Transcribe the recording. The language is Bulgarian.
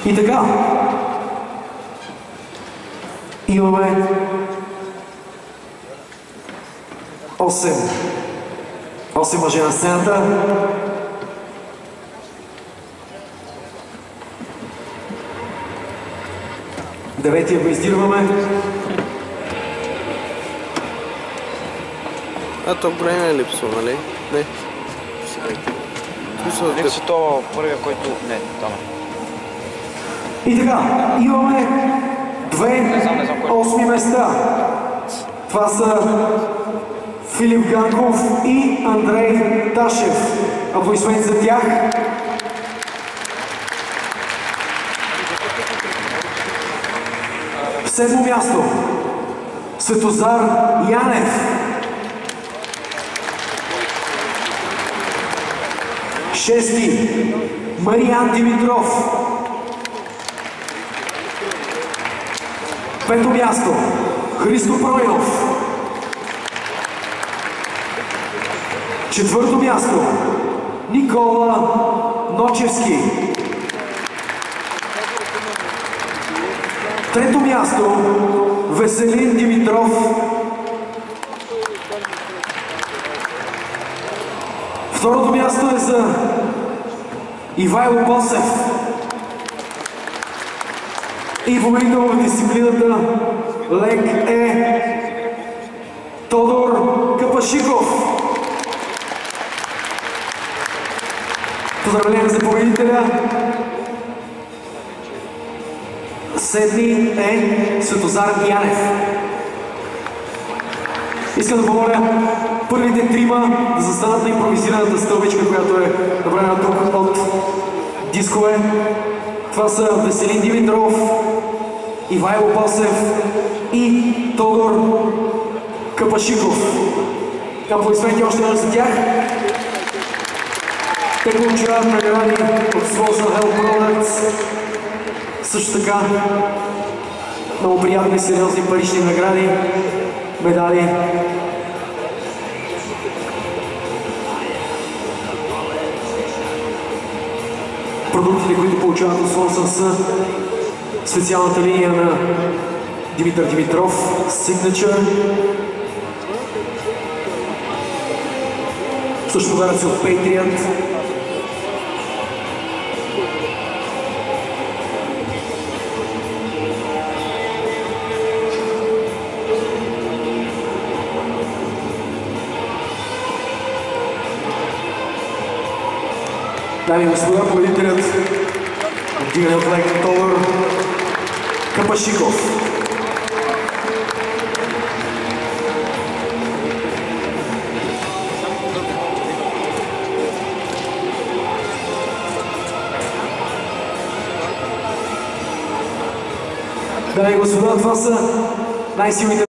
И така, имаме 8 мъже на сцената. Деветия го издирваме. То време е липсва, нали? Не. Липсва това първия, който... Не, там. И така, имаме две осми места. Това са Филип Ганков и Андрей Ташев. Аплодисменти за тях. В седмо място Светозар Янев. Шести Мариан Димитров. Пето място Христо Пройнов. Четвърто място Никола Ночевски. Трето място Веселин Димитров. Второто място е за Ивайло Босев. И победител в дисциплината лек е Тодор Капашиков. Поздравление за победителя. Седми е Светозар Янев. Искам да помоля първите трима да застанат на импровизираната стълбичка, която е направена тук от дискове. Това са Веселин Димитров, Ивайло Босев и Тодор Капашиков. Аплодисменти още веднъж за тях. Те получават награди от Sponsor Health Products. Също така много приятни, сериозни парични награди, медали. Продуктите, които получават от Sponsor, са специалната линия на Димитър Димитров, Signature. Също подаръци от Patriot. Дами и господа, победителят вдигане от лек Тодор Капашиков. Дами и господа, това са най-силните